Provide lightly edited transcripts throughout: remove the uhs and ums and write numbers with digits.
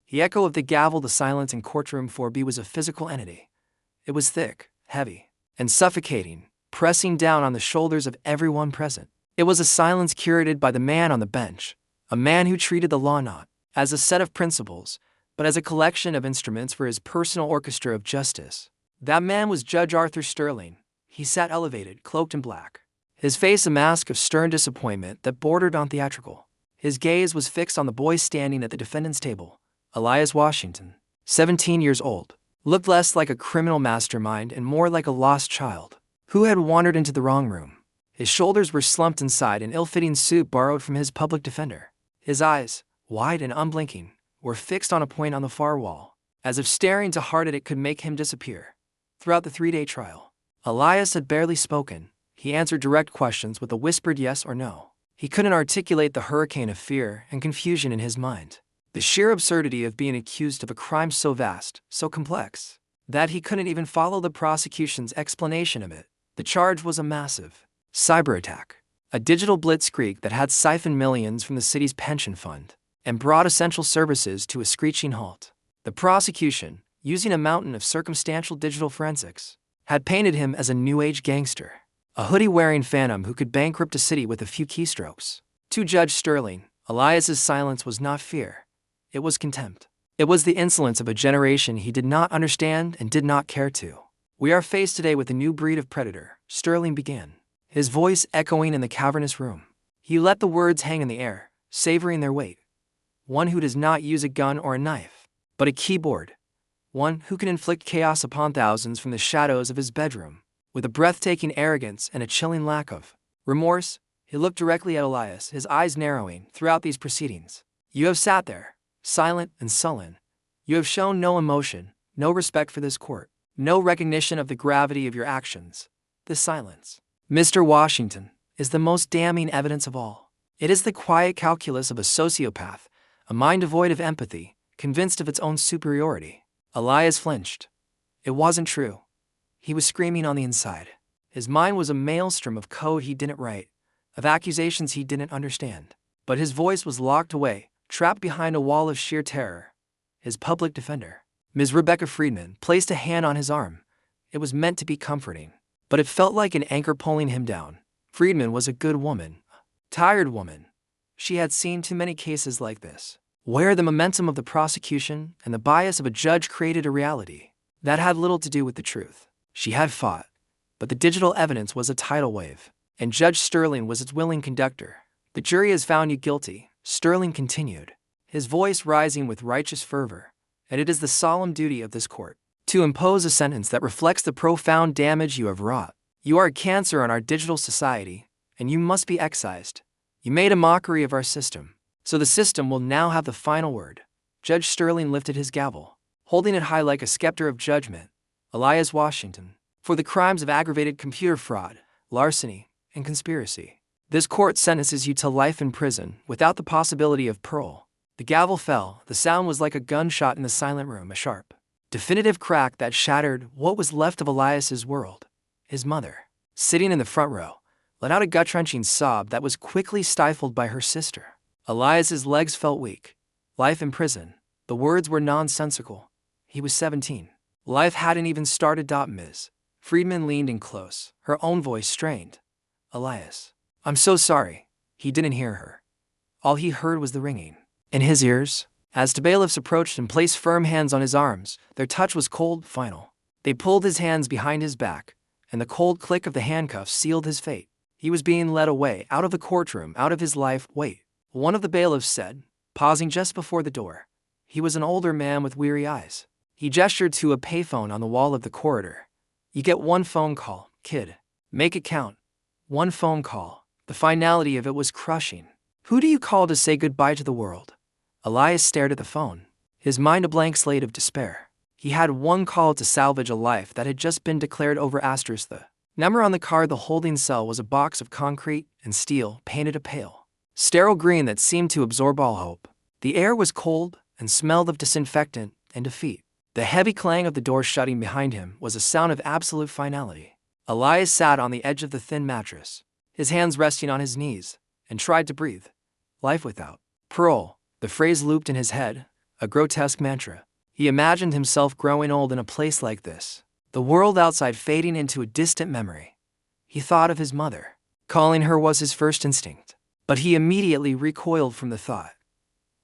The echo of the gavel, the silence in courtroom 4B was a physical entity. It was thick, heavy, and suffocating, pressing down on the shoulders of everyone present. It was a silence curated by the man on the bench, a man who treated the law not as a set of principles, but as a collection of instruments for his personal orchestra of justice. That man was Judge Arthur Sterling. He sat elevated, cloaked in black, his face a mask of stern disappointment that bordered on theatrical. His gaze was fixed on the boy standing at the defendant's table. Elias Washington, 17 years old, looked less like a criminal mastermind and more like a lost child who had wandered into the wrong room. His shoulders were slumped inside an ill-fitting suit borrowed from his public defender. His eyes, wide and unblinking, were fixed on a point on the far wall, as if staring too hard at it could make him disappear. Throughout the 3-day trial, Elias had barely spoken. He answered direct questions with a whispered yes or no. He couldn't articulate the hurricane of fear and confusion in his mind. The sheer absurdity of being accused of a crime so vast, so complex, that he couldn't even follow the prosecution's explanation of it. The charge was a massive cyber attack, a digital blitzkrieg that had siphoned millions from the city's pension fund and brought essential services to a screeching halt. The prosecution, using a mountain of circumstantial digital forensics, had painted him as a new-age gangster, a hoodie-wearing phantom who could bankrupt a city with a few keystrokes. To Judge Sterling, Elias's silence was not fear. It was contempt. It was the insolence of a generation he did not understand and did not care to. "We are faced today with a new breed of predator," Sterling began, his voice echoing in the cavernous room. He let the words hang in the air, savoring their weight. "One who does not use a gun or a knife, but a keyboard. One who can inflict chaos upon thousands from the shadows of his bedroom, with a breathtaking arrogance and a chilling lack of remorse." He looked directly at Elias, his eyes narrowing throughout these proceedings. "You have sat there, silent and sullen. You have shown no emotion, no respect for this court, no recognition of the gravity of your actions. This silence, Mr. Washington, is the most damning evidence of all. It is the quiet calculus of a sociopath, a mind devoid of empathy, convinced of its own superiority." Elias flinched. It wasn't true. He was screaming on the inside. His mind was a maelstrom of code he didn't write, of accusations he didn't understand. But his voice was locked away, trapped behind a wall of sheer terror. His public defender, Ms. Rebecca Friedman, placed a hand on his arm. It was meant to be comforting, but it felt like an anchor pulling him down. Friedman was a good woman, a tired woman. She had seen too many cases like this, where the momentum of the prosecution and the bias of a judge created a reality that had little to do with the truth. She had fought, but the digital evidence was a tidal wave, and Judge Sterling was its willing conductor. "The jury has found you guilty," Sterling continued, his voice rising with righteous fervor, "and it is the solemn duty of this court to impose a sentence that reflects the profound damage you have wrought. You are a cancer on our digital society, and you must be excised. You made a mockery of our system, so the system will now have the final word." Judge Sterling lifted his gavel, holding it high like a scepter of judgment. "Elias Washington, for the crimes of aggravated computer fraud, larceny, and conspiracy, this court sentences you to life in prison without the possibility of parole." The gavel fell. The sound was like a gunshot in the silent room, a sharp, definitive crack that shattered what was left of Elias's world. His mother, sitting in the front row, let out a gut-wrenching sob that was quickly stifled by her sister. Elias's legs felt weak. Life in prison. The words were nonsensical. He was 17. Life hadn't even started. Ms. Friedman leaned in close, her own voice strained. "Elias, I'm so sorry." He didn't hear her. All he heard was the ringing in his ears. As the bailiffs approached and placed firm hands on his arms, their touch was cold, final. They pulled his hands behind his back, and the cold click of the handcuffs sealed his fate. He was being led away, out of the courtroom, out of his life. "Wait," one of the bailiffs said, pausing just before the door. He was an older man with weary eyes. He gestured to a payphone on the wall of the corridor. "You get one phone call, kid. Make it count. One phone call." The finality of it was crushing. Who do you call to say goodbye to the world? Elias stared at the phone, his mind a blank slate of despair. He had one call to salvage a life that had just been declared over. The number on the card, the holding cell, was a box of concrete and steel painted a pale, sterile green that seemed to absorb all hope. The air was cold and smelled of disinfectant and defeat. The heavy clang of the door shutting behind him was a sound of absolute finality. Elias sat on the edge of the thin mattress, his hands resting on his knees, and tried to breathe. Life without parole. The phrase looped in his head, a grotesque mantra. He imagined himself growing old in a place like this, the world outside fading into a distant memory. He thought of his mother. Calling her was his first instinct, but he immediately recoiled from the thought.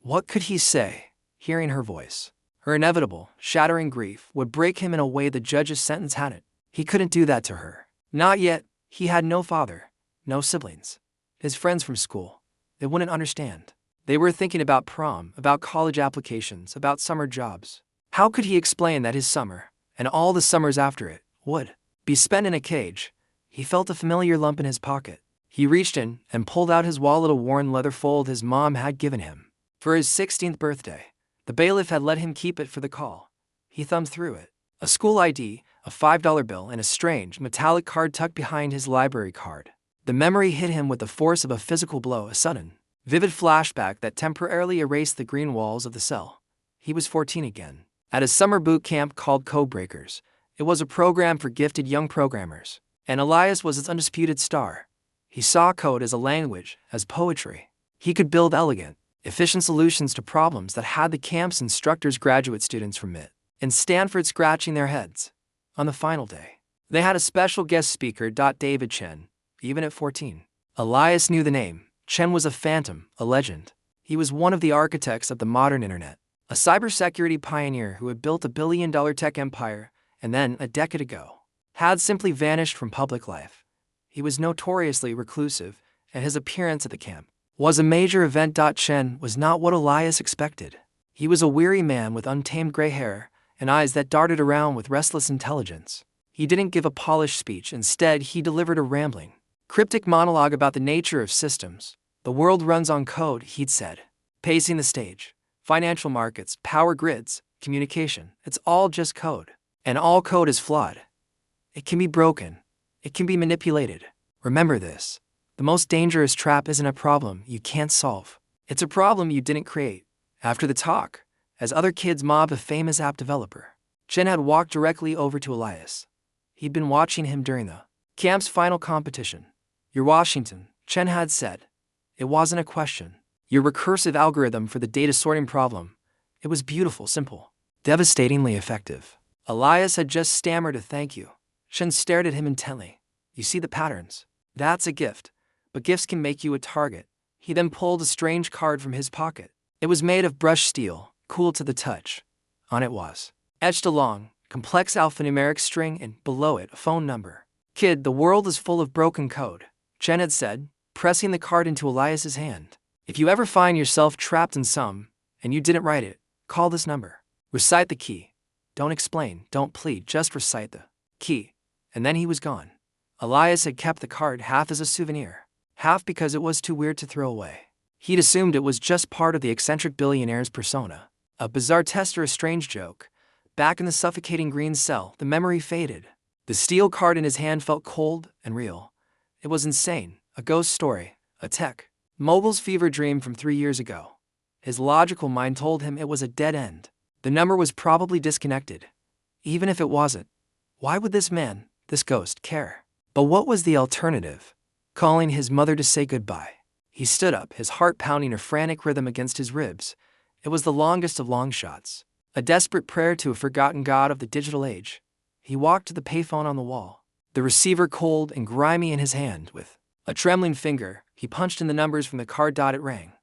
What could he say, hearing her voice? Her inevitable, shattering grief would break him in a way the judge's sentence hadn't. He couldn't do that to her. Not yet. He had no father, no siblings. His friends from school, they wouldn't understand. They were thinking about prom, about college applications, about summer jobs. How could he explain that his summer, and all the summers after it, would be spent in a cage? He felt a familiar lump in his pocket. He reached in and pulled out his wallet, a worn leather fold his mom had given him for his 16th birthday. The bailiff had let him keep it for the call. He thumbed through it. A school ID, a $5 bill, and a strange, metallic card tucked behind his library card. The memory hit him with the force of a physical blow, a sudden, vivid flashback that temporarily erased the green walls of the cell. He was 14 again. At a summer boot camp called Codebreakers. It was a program for gifted young programmers, and Elias was its undisputed star. He saw code as a language, as poetry. He could build elegant, efficient solutions to problems that had the camp's instructors, graduate students from MIT and Stanford scratching their heads. On the final day, they had a special guest speaker, David Chen. Even at 14, Elias knew the name. Chen was a phantom, a legend. He was one of the architects of the modern internet, a cybersecurity pioneer who had built a billion-dollar tech empire and then, a decade ago, had simply vanished from public life. He was notoriously reclusive, and his appearance at the camp was a major event. Chen was not what Elias expected. He was a weary man with untamed gray hair and eyes that darted around with restless intelligence. He didn't give a polished speech. Instead, he delivered a rambling, cryptic monologue about the nature of systems. The world runs on code, he'd said. Pacing the stage. Financial markets, power grids, communication. It's all just code. And all code is flawed. It can be broken. It can be manipulated. Remember this. The most dangerous trap isn't a problem you can't solve. It's a problem you didn't create. After the talk, as other kids mobbed a famous app developer, Chen had walked directly over to Elias. He'd been watching him during the camp's final competition. You're Washington, Chen had said. It wasn't a question. Your recursive algorithm for the data sorting problem. It was beautiful, simple, devastatingly effective. Elias had just stammered a thank you. Chen stared at him intently. You see the patterns? That's a gift. But gifts can make you a target. He then pulled a strange card from his pocket. It was made of brushed steel, cool to the touch. On it was etched a long, complex alphanumeric string and, below it, a phone number. Kid, the world is full of broken code, Chen had said, pressing the card into Elias's hand. If you ever find yourself trapped in some, and you didn't write it, call this number. Recite the key. Don't explain, don't plead, just recite the key. And then he was gone. Elias had kept the card half as a souvenir, half because it was too weird to throw away. He'd assumed it was just part of the eccentric billionaire's persona, a bizarre test or a strange joke. Back in the suffocating green cell, the memory faded. The steel card in his hand felt cold and real. It was insane, a ghost story, a tech mobile's fever dream from 3 years ago. His logical mind told him it was a dead end. The number was probably disconnected. Even if it wasn't, why would this man, this ghost, care? But what was the alternative? Calling his mother to say goodbye. He stood up, his heart pounding a frantic rhythm against his ribs. It was the longest of long shots, a desperate prayer to a forgotten god of the digital age. He walked to the payphone on the wall, the receiver cold and grimy in his hand. With a trembling finger, he punched in the numbers from the card. It rang.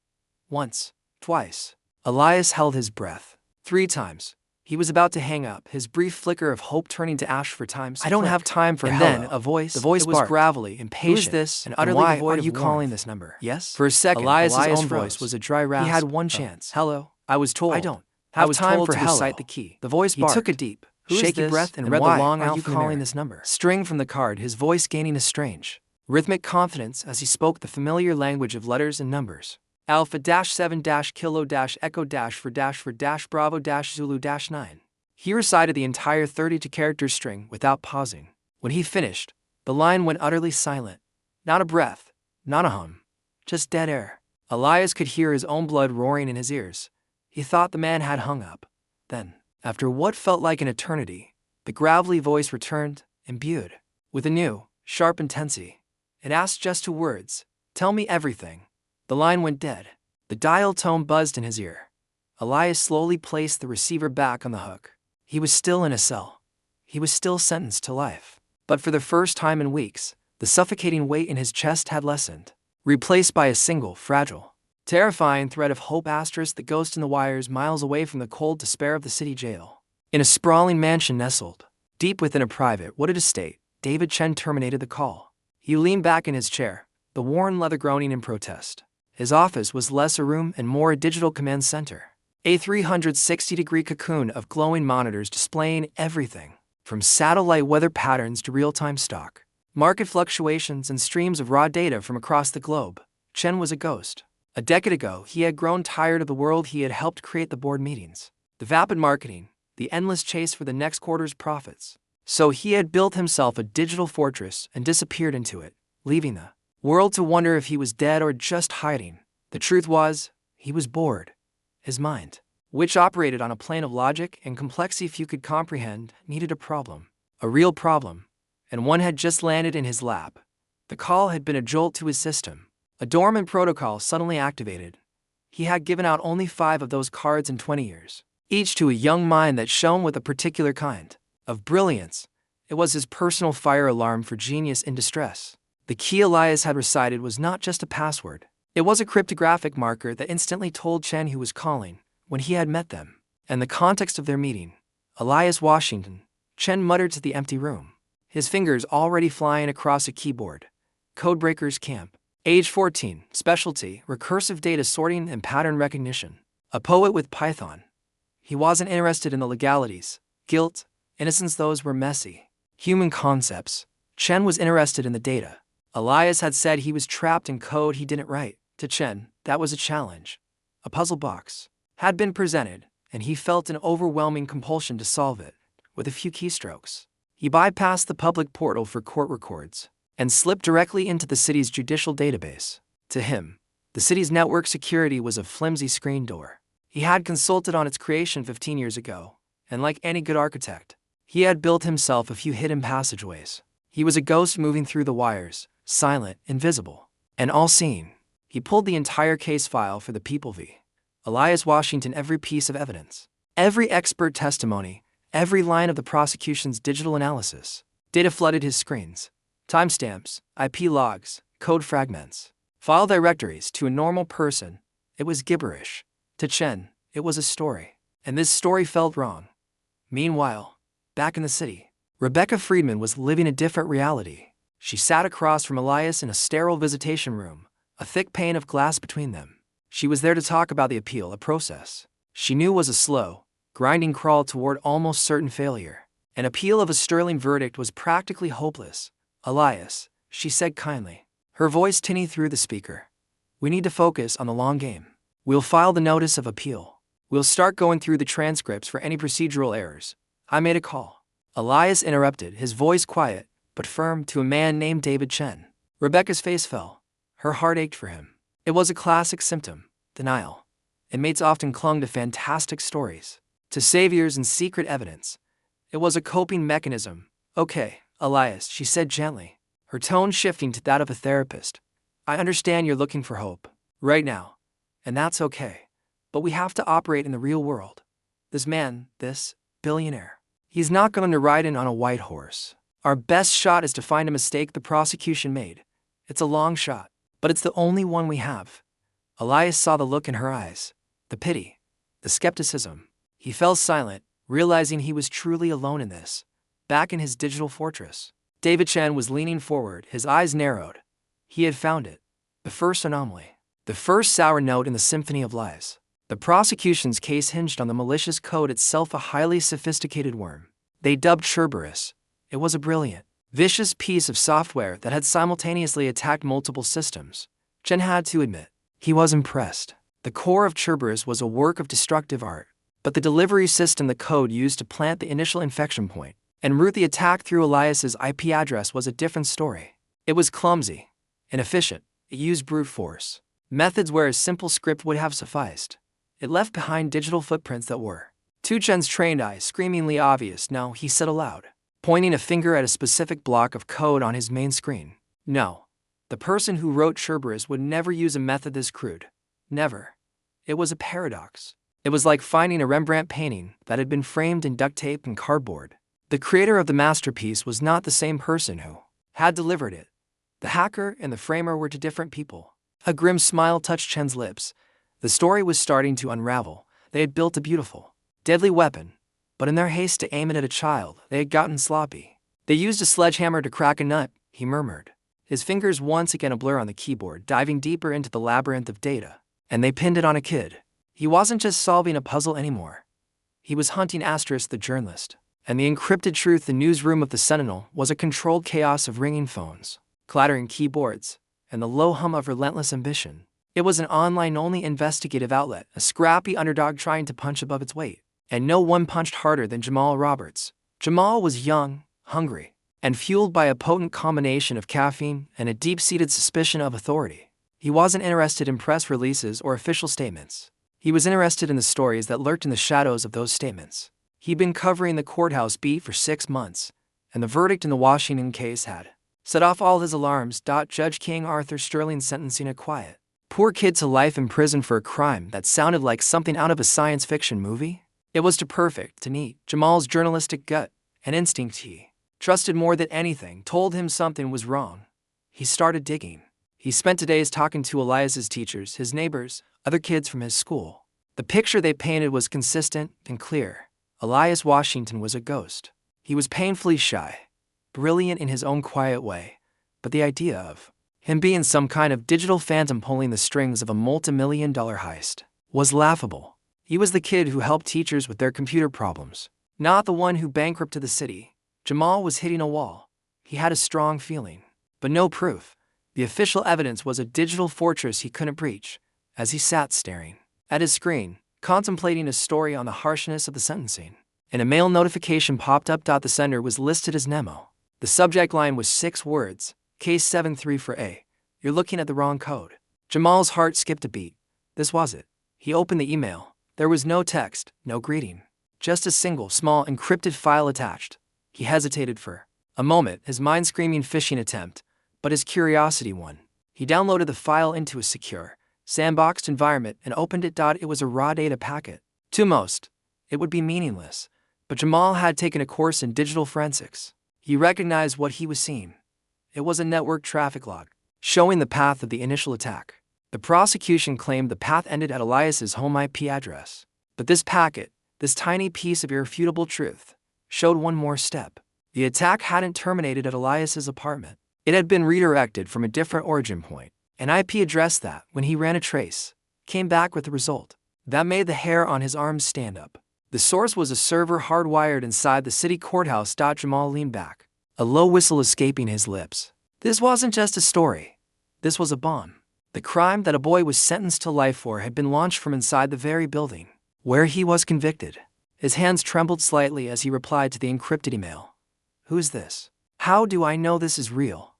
Once, twice. Elias held his breath. 3 times. He was about to hang up, his brief flicker of hope turning to ash for times. I don't have time for hello. And then a voice. The voice was gravelly, impatient. Who is this? And utterly devoid of warmth. Are you calling this number? Yes. For a second, Elias's own voice was a dry rasp. He had one chance. Hello. I was told. I don't have time for hello. Recite the key. The voice barked. He took a deep, shaky breath and read the long alphabet. Are you calling this number? String from the card, his voice gaining a strange, rhythmic confidence as he spoke the familiar language of letters and numbers. Alpha-7-Kilo-Echo-for-Bravo-Zulu-9. He recited the entire 32-character string without pausing. When he finished, the line went utterly silent. Not a breath, not a hum, just dead air. Elias could hear his own blood roaring in his ears. He thought the man had hung up. Then, after what felt like an eternity, the gravelly voice returned, imbued with a new, sharp intensity. It asked just 2 words. Tell me everything. The line went dead. The dial tone buzzed in his ear. Elias slowly placed the receiver back on the hook. He was still in a cell. He was still sentenced to life. But for the first time in weeks, the suffocating weight in his chest had lessened, replaced by a single, fragile, terrifying thread of hope. The ghost in the wires miles away from the cold despair of the city jail. In a sprawling mansion nestled deep within a private, wooded estate, David Chen terminated the call. He leaned back in his chair, the worn leather groaning in protest. His office was less a room and more a digital command center. A 360-degree cocoon of glowing monitors displaying everything, from satellite weather patterns to real-time stock market fluctuations and streams of raw data from across the globe. Chen was a ghost. A decade ago, he had grown tired of the world he had helped create: the board meetings, the vapid marketing, the endless chase for the next quarter's profits. So he had built himself a digital fortress and disappeared into it, leaving the world to wonder if he was dead or just hiding. The truth was, he was bored. His mind, which operated on a plane of logic and complexity few could comprehend, needed a problem. A real problem. And one had just landed in his lap. The call had been a jolt to his system. A dormant protocol suddenly activated. He had given out only 5 of those cards in 20 years, each to a young mind that shone with a particular kind of brilliance. It was his personal fire alarm for genius in distress. The key Elias had recited was not just a password. It was a cryptographic marker that instantly told Chen who was calling, when he had met them, and the context of their meeting. Elias Washington, Chen muttered to the empty room, his fingers already flying across a keyboard. Codebreaker's camp. Age 14, specialty, recursive data sorting and pattern recognition. A poet with Python. He wasn't interested in the legalities, guilt, innocence. Those were messy human concepts. Chen was interested in the data. Elias had said he was trapped in code he didn't write. To Chen, that was a challenge. A puzzle box had been presented, and he felt an overwhelming compulsion to solve it. With a few keystrokes, he bypassed the public portal for court records and slipped directly into the city's judicial database. To him, the city's network security was a flimsy screen door. He had consulted on its creation 15 years ago, and like any good architect, he had built himself a few hidden passageways. He was a ghost moving through the wires, silent, invisible, and all-seeing. He pulled the entire case file for the People v. Elias Washington, every piece of evidence, every expert testimony, every line of the prosecution's digital analysis. Data flooded his screens. Timestamps, IP logs, code fragments, file directories. To a normal person, it was gibberish. To Chen, it was a story. And this story felt wrong. Meanwhile, back in the city, Rebecca Friedman was living a different reality. She sat across from Elias in a sterile visitation room, a thick pane of glass between them. She was there to talk about the appeal, a process she knew was a slow, grinding crawl toward almost certain failure. An appeal of a sterling verdict was practically hopeless. Elias, she said kindly, her voice tinny through the speaker. We need to focus on the long game. We'll file the notice of appeal. We'll start going through the transcripts for any procedural errors. I made a call. Elias interrupted, his voice quiet but firm, to a man named David Chen. Rebecca's face fell. Her heart ached for him. It was a classic symptom, denial. Inmates often clung to fantastic stories, to saviors and secret evidence. It was a coping mechanism. Okay, Elias, she said gently, her tone shifting to that of a therapist. I understand you're looking for hope right now, and that's okay. But we have to operate in the real world. This man, this billionaire, he's not going to ride in on a white horse. Our best shot is to find a mistake the prosecution made. It's a long shot, but it's the only one we have. Elias saw the look in her eyes, the pity, the skepticism. He fell silent, realizing he was truly alone in this, back in his digital fortress. David Chen was leaning forward, his eyes narrowed. He had found it. The first anomaly. The first sour note in the symphony of lies. The prosecution's case hinged on the malicious code itself, a highly sophisticated worm they dubbed Cerberus. It was a brilliant, vicious piece of software that had simultaneously attacked multiple systems. Chen had to admit, he was impressed. The core of Cerberus was a work of destructive art, but the delivery system the code used to plant the initial infection point and route the attack through Elias's IP address was a different story. It was clumsy, inefficient. It used brute force methods where a simple script would have sufficed. It left behind digital footprints that were, to Chen's trained eyes, screamingly obvious. No, he said aloud, pointing a finger at a specific block of code on his main screen. No, the person who wrote Cerberus would never use a method this crude. Never. It was a paradox. It was like finding a Rembrandt painting that had been framed in duct tape and cardboard. The creator of the masterpiece was not the same person who had delivered it. The hacker and the framer were two different people. A grim smile touched Chen's lips. The story was starting to unravel. They had built a beautiful, deadly weapon, but in their haste to aim it at a child, they had gotten sloppy. They used a sledgehammer to crack a nut, he murmured, his fingers once again a blur on the keyboard, diving deeper into the labyrinth of data. And they pinned it on a kid. He wasn't just solving a puzzle anymore. He was hunting Asterisk the journalist. And the encrypted truth, the newsroom of the Sentinel, was a controlled chaos of ringing phones, clattering keyboards, and the low hum of relentless ambition. It was an online-only investigative outlet, a scrappy underdog trying to punch above its weight. And no one punched harder than Jamal Roberts. Jamal was young, hungry, and fueled by a potent combination of caffeine and a deep-seated suspicion of authority. He wasn't interested in press releases or official statements. He was interested in the stories that lurked in the shadows of those statements. He'd been covering the courthouse beat for 6 months, and the verdict in the Washington case had set off all his alarms. Judge King Arthur Sterling sentencing a quiet, poor kid to life in prison for a crime that sounded like something out of a science fiction movie. It was too perfect, too neat. Jamal's journalistic gut and instinct, he trusted more than anything, told him something was wrong. He started digging. He spent days talking to Elias's teachers, his neighbors, other kids from his school. The picture they painted was consistent and clear. Elias Washington was a ghost. He was painfully shy, brilliant in his own quiet way, but the idea of him being some kind of digital phantom pulling the strings of a multi-million-dollar heist was laughable. He was the kid who helped teachers with their computer problems, not the one who bankrupted the city. Jamal was hitting a wall. He had a strong feeling, but no proof. The official evidence was a digital fortress he couldn't breach. As he sat staring at his screen, contemplating a story on the harshness of the sentencing, and a mail notification popped up. The sender was listed as Nemo. The subject line was 6 words, Case 73-A. You're looking at the wrong code. Jamal's heart skipped a beat. This was it. He opened the email. There was no text, no greeting, just a single, small, encrypted file attached. He hesitated for a moment, his mind screaming phishing attempt, but his curiosity won. He downloaded the file into a secure, sandboxed environment and opened it. It was a raw data packet. To most, it would be meaningless, but Jamal had taken a course in digital forensics. He recognized what he was seeing. It was a network traffic log, showing the path of the initial attack. The prosecution claimed the path ended at Elias's home IP address. But this packet, this tiny piece of irrefutable truth, showed one more step. The attack hadn't terminated at Elias's apartment. It had been redirected from a different origin point, an IP address that, when he ran a trace, came back with a result that made the hair on his arms stand up. The source was a server hardwired inside the city courthouse. Jamal leaned back, a low whistle escaping his lips. This wasn't just a story. This was a bomb. The crime that a boy was sentenced to life for had been launched from inside the very building where he was convicted. His hands trembled slightly as he replied to the encrypted email. Who is this? How do I know this is real?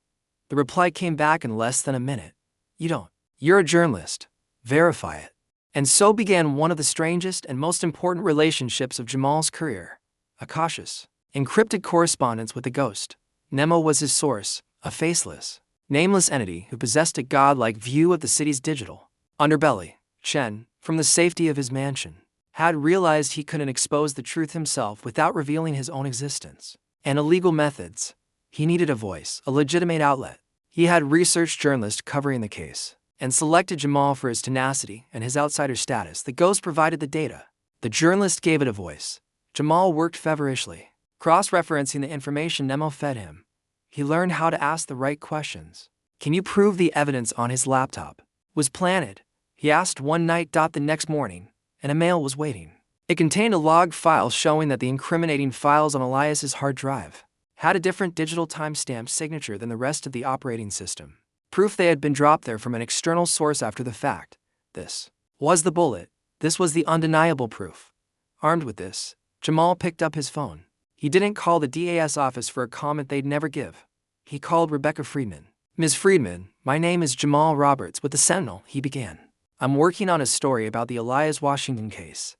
The reply came back in less than a minute. You don't. You're a journalist. Verify it. And so began one of the strangest and most important relationships of Jamal's career. A cautious, encrypted correspondence with a ghost. Nemo was his source, a faceless, nameless entity who possessed a godlike view of the city's digital underbelly. Chen, from the safety of his mansion, had realized he couldn't expose the truth himself without revealing his own existence and illegal methods. He needed a voice, a legitimate outlet. He had researched journalists covering the case and selected Jamal for his tenacity and his outsider status. The ghost provided the data. The journalist gave it a voice. Jamal worked feverishly, cross-referencing the information Nemo fed him. He learned how to ask the right questions. Can you prove the evidence on his laptop was planted? He asked one night. The next morning, and a mail was waiting. It contained a log file showing that the incriminating files on Elias's hard drive had a different digital timestamp signature than the rest of the operating system. Proof they had been dropped there from an external source after the fact. This was the bullet. This was the undeniable proof. Armed with this, Jamal picked up his phone. He didn't call the DA's office for a comment they'd never give. He called Rebecca Friedman. Ms. Friedman, my name is Jamal Roberts with the Sentinel, he began. I'm working on a story about the Elias Washington case.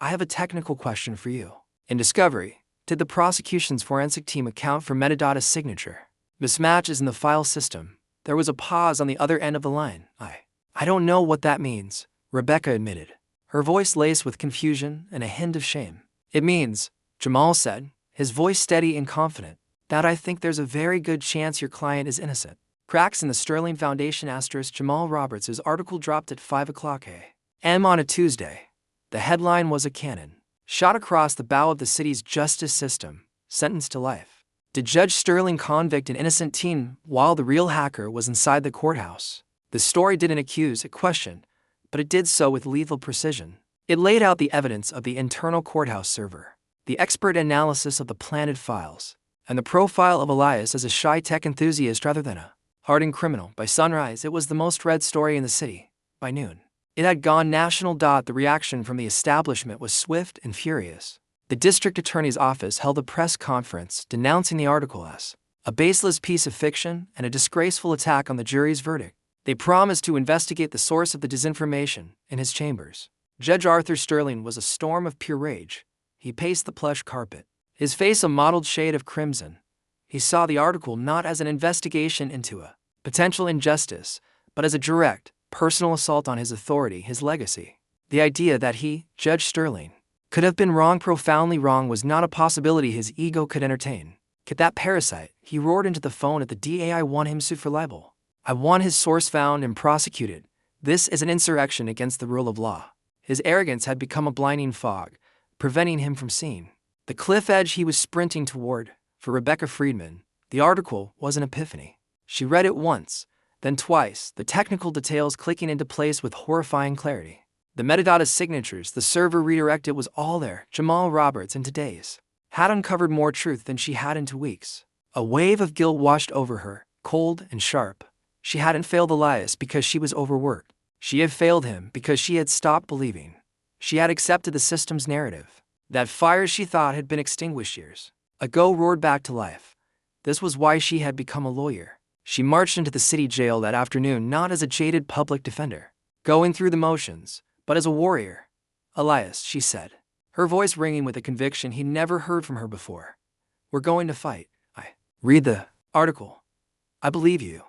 I have a technical question for you. In discovery, did the prosecution's forensic team account for metadata signature mismatches in the file system? There was a pause on the other end of the line. I don't know what that means, Rebecca admitted. her voice laced with confusion and a hint of shame. "It means," Jamal said, his voice steady and confident, "that I think there's a very good chance your client is innocent." Cracks in the Sterling Foundation * Jamal Roberts' article dropped at 5 o'clock a.m. on a Tuesday. The headline was a cannon shot across the bow of the city's justice system, sentenced to life. Did Judge Sterling convict an innocent teen while the real hacker was inside the courthouse? The story didn't accuse, it questioned, but it did so with lethal precision. It laid out the evidence of the internal courthouse server, the expert analysis of the planted files, and the profile of Elias as a shy tech enthusiast rather than a hardened criminal. By sunrise, it was the most read story in the city. By noon, it had gone national. The reaction from the establishment was swift and furious. The district attorney's office held a press conference denouncing the article as a baseless piece of fiction and a disgraceful attack on the jury's verdict. They promised to investigate the source of the disinformation in his chambers. Judge Arthur Sterling was a storm of pure rage. He paced the plush carpet, his face a mottled shade of crimson. He saw the article not as an investigation into a potential injustice, but as a direct, personal assault on his authority, his legacy. The idea that he, Judge Sterling, could have been wrong, profoundly wrong, was not a possibility his ego could entertain. "Get that parasite," he roared into the phone at the DA. "I want him sued for libel. I want his source found and prosecuted. This is an insurrection against the rule of law." His arrogance had become a blinding fog, preventing him from seeing the cliff edge he was sprinting toward. For Rebecca Friedman, the article was an epiphany. She read it once, then twice, the technical details clicking into place with horrifying clarity. The metadata signatures the server redirected was all there. Jamal Roberts, in today's, had uncovered more truth than she had in 2 weeks. A wave of guilt washed over her, cold and sharp. She hadn't failed Elias because she was overworked. She had failed him because she had stopped believing. She had accepted the system's narrative. That fire she thought had been extinguished years ago roared back to life. This was why she had become a lawyer. She marched into the city jail that afternoon not as a jaded public defender, going through the motions, but as a warrior. "Elias," she said, her voice ringing with a conviction he'd never heard from her before, "we're going to fight. I read the article. I believe you.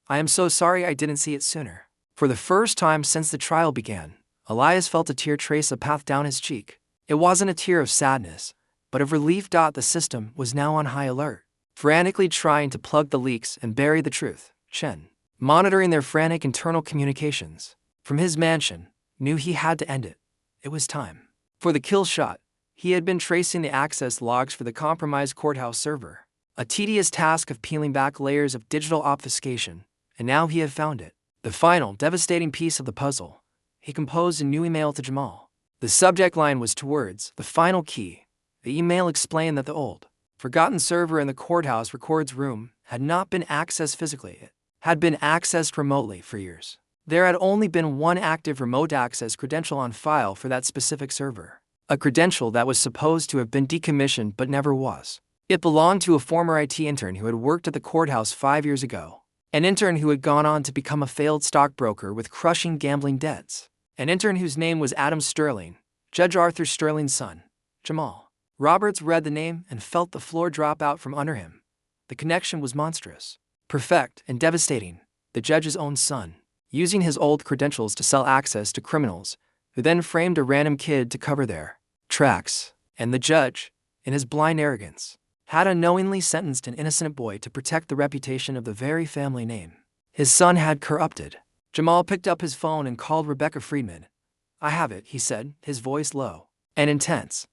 I am so sorry I didn't see it sooner." For the first time since the trial began, Elias felt a tear trace a path down his cheek. It wasn't a tear of sadness, but of relief. The system was now on high alert, frantically trying to plug the leaks and bury the truth. Chen, monitoring their frantic internal communications from his mansion, knew he had to end it. It was time for the kill shot. He had been tracing the access logs for the compromised courthouse server, a tedious task of peeling back layers of digital obfuscation, and now he had found it. The final, devastating piece of the puzzle. He composed a new email to Jamal. The subject line was two words: the final key. The email explained that the old, forgotten server in the courthouse records room had not been accessed physically. It had been accessed remotely for years. There had only been one active remote access credential on file for that specific server, a credential that was supposed to have been decommissioned but never was. It belonged to a former IT intern who had worked at the courthouse 5 years ago. An intern who had gone on to become a failed stockbroker with crushing gambling debts. An intern whose name was Adam Sterling, Judge Arthur Sterling's son. Jamal Roberts read the name and felt the floor drop out from under him. The connection was monstrous, perfect, and devastating. The judge's own son, using his old credentials to sell access to criminals, who then framed a random kid to cover their tracks. And the judge, in his blind arrogance, had unknowingly sentenced an innocent boy to protect the reputation of the very family name his son had corrupted. Jamal picked up his phone and called Rebecca Friedman. "I have it," he said, his voice low and intense.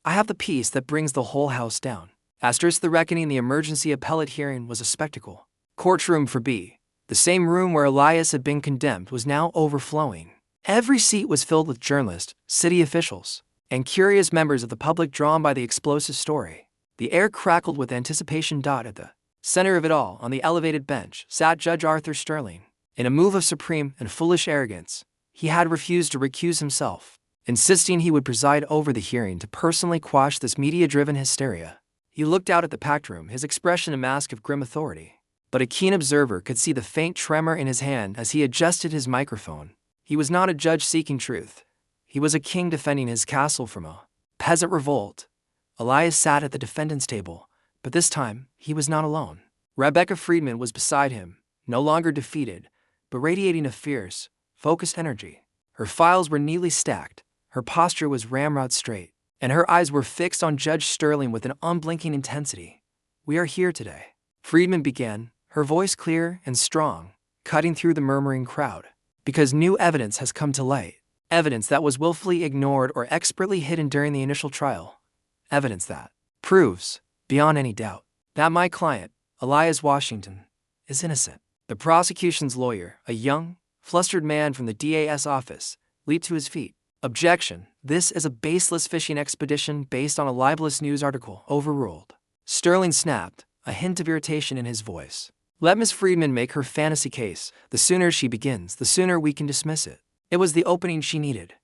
"I have the piece that brings the whole house down." The reckoning. The emergency appellate hearing was a spectacle. Courtroom 4B, the same room where Elias had been condemned, was now overflowing. Every seat was filled with journalists, city officials, and curious members of the public drawn by the explosive story. The air crackled with anticipation. At the center of it all, on the elevated bench, sat Judge Arthur Sterling. In a move of supreme and foolish arrogance, he had refused to recuse himself, insisting he would preside over the hearing to personally quash this media-driven hysteria. He looked out at the packed room, his expression a mask of grim authority. But a keen observer could see the faint tremor in his hand as he adjusted his microphone. He was not a judge seeking truth. He was a king defending his castle from a peasant revolt. Elias sat at the defendant's table, but this time, he was not alone. Rebecca Friedman was beside him, no longer defeated, but radiating a fierce, focused energy. Her files were neatly stacked, her posture was ramrod straight, and her eyes were fixed on Judge Sterling with an unblinking intensity. "We are here today," Friedman began, her voice clear and strong, cutting through the murmuring crowd, "because new evidence has come to light. Evidence that was willfully ignored or expertly hidden during the initial trial. Evidence that proves, beyond any doubt, that my client, Elias Washington, is innocent." The prosecution's lawyer, a young, flustered man from the DA's office, leaped to his feet. "Objection. This is a baseless fishing expedition based on a libelous news article. Overruled." Sterling snapped, a hint of irritation in his voice. "Let Miss Friedman make her fantasy case. The sooner she begins, the sooner we can dismiss it." It was the opening she needed.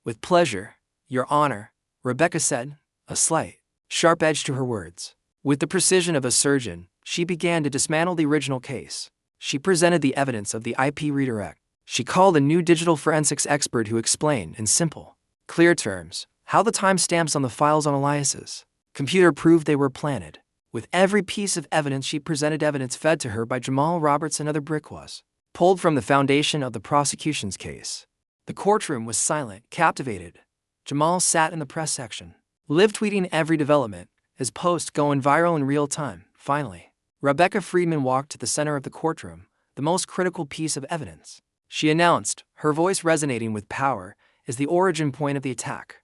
"With pleasure, Your Honor," Rebecca said, a slight, sharp edge to her words. With the precision of a surgeon, she began to dismantle the original case. She presented the evidence of the IP redirect. She called a new digital forensics expert who explained, in simple, clear terms, how the timestamps on the files on Elias's computer proved they were planted. With every piece of evidence she presented, evidence fed to her by Jamal Roberts, another brick was pulled from the foundation of the prosecution's case. The courtroom was silent, captivated. Jamal sat in the press section, live tweeting every development, his post going viral in real time. Finally, Rebecca Friedman walked to the center of the courtroom, the most critical piece of evidence. She announced, her voice resonating with power, is the origin point of the attack.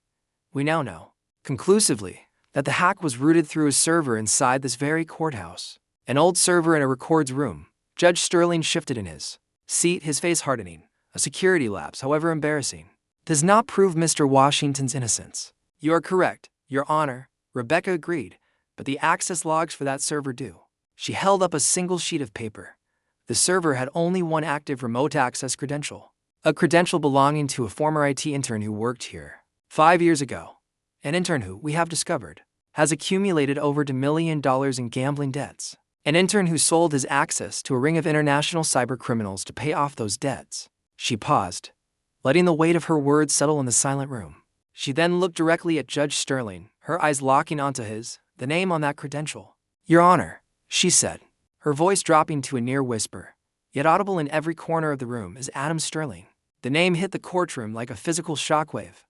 "We now know, conclusively, that the hack was routed through a server inside this very courthouse. An old server in a records room." Judge Sterling shifted in his seat, his face hardening. "A security lapse, however embarrassing, does not prove Mr. Washington's innocence." "You are correct, Your Honor," Rebecca agreed, "but the access logs for that server do." She held up a single sheet of paper. The server had only one active remote access credential, a credential belonging to a former IT intern who worked here 5 years ago. An intern who, we have discovered, has accumulated over $2 million in gambling debts. An intern who sold his access to a ring of international cybercriminals to pay off those debts. She paused, letting the weight of her words settle in the silent room. She then looked directly at Judge Sterling, her eyes locking onto his, the name on that credential. "Your Honor," she said, her voice dropping to a near whisper, yet audible in every corner of the room, "is Adam Sterling." The name hit the courtroom like a physical shockwave.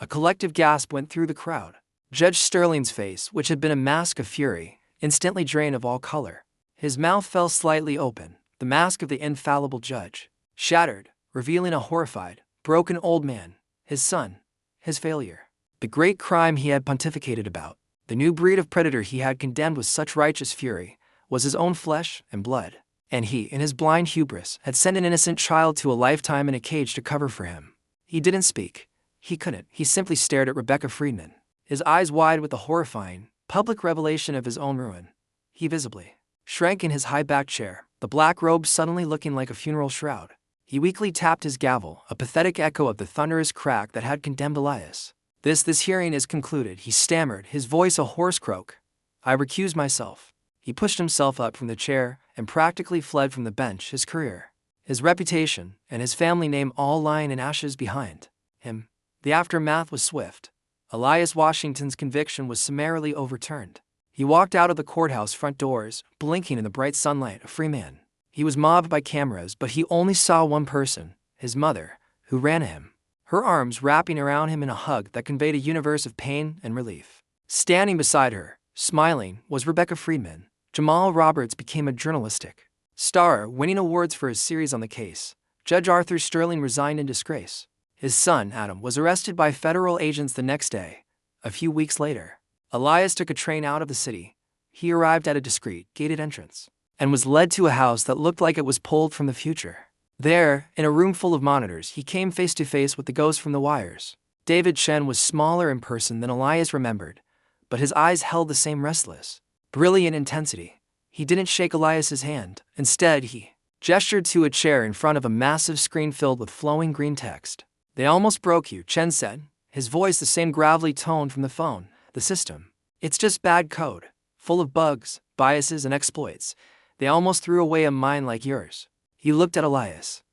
A collective gasp went through the crowd. Judge Sterling's face, which had been a mask of fury, instantly drained of all color. His mouth fell slightly open, the mask of the infallible judge, shattered, revealing a horrified, broken old man, his son, his failure. The great crime he had pontificated about, the new breed of predator he had condemned with such righteous fury, was his own flesh and blood. And he, in his blind hubris, had sent an innocent child to a lifetime in a cage to cover for him. He didn't speak. He couldn't. He simply stared at Rebecca Friedman, his eyes wide with the horrifying, public revelation of his own ruin. He visibly shrank in his high-backed chair, the black robe suddenly looking like a funeral shroud. He weakly tapped his gavel, a pathetic echo of the thunderous crack that had condemned Elias. This hearing is concluded," he stammered, his voice a hoarse croak. "I recuse myself." He pushed himself up from the chair and practically fled from the bench, his career, his reputation, and his family name all lying in ashes behind him. The aftermath was swift. Elias Washington's conviction was summarily overturned. He walked out of the courthouse front doors, blinking in the bright sunlight, a free man. He was mobbed by cameras, but he only saw one person, his mother, who ran to him, her arms wrapping around him in a hug that conveyed a universe of pain and relief. Standing beside her, smiling, was Rebecca Friedman. Jamal Roberts became a journalistic star, winning awards for his series on the case. Judge Arthur Sterling resigned in disgrace. His son, Adam, was arrested by federal agents the next day. A few weeks later, Elias took a train out of the city. He arrived at a discreet, gated entrance, and was led to a house that looked like it was pulled from the future. There, in a room full of monitors, he came face to face with the ghost from the wires. David Chen was smaller in person than Elias remembered, but his eyes held the same restless, brilliant intensity. He didn't shake Elias's hand. Instead, he gestured to a chair in front of a massive screen filled with flowing green text. "They almost broke you," Chen said, his voice the same gravelly tone from the phone. "The system. It's just bad code, full of bugs, biases, and exploits. They almost threw away a mind like yours." He looked at Elias.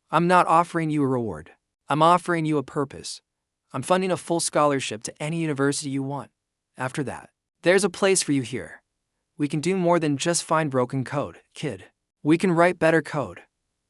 "I'm not offering you a reward. I'm offering you a purpose. I'm funding a full scholarship to any university you want. After that, there's a place for you here. We can do more than just find broken code, kid. We can write better code.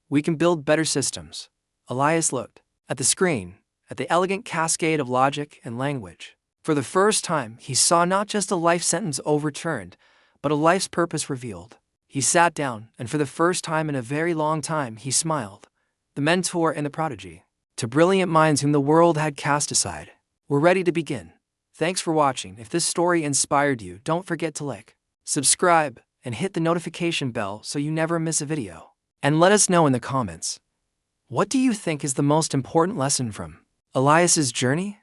We can build better systems." Elias looked at the screen, at the elegant cascade of logic and language. For the first time, he saw not just a life sentence overturned, but a life's purpose revealed. He sat down, and for the first time in a very long time, he smiled. The mentor and the prodigy, to brilliant minds whom the world had cast aside, were ready to begin. Thanks for watching. If this story inspired you, don't forget to like, subscribe, and hit the notification bell so you never miss a video. And let us know in the comments, what do you think is the most important lesson from Elias's journey?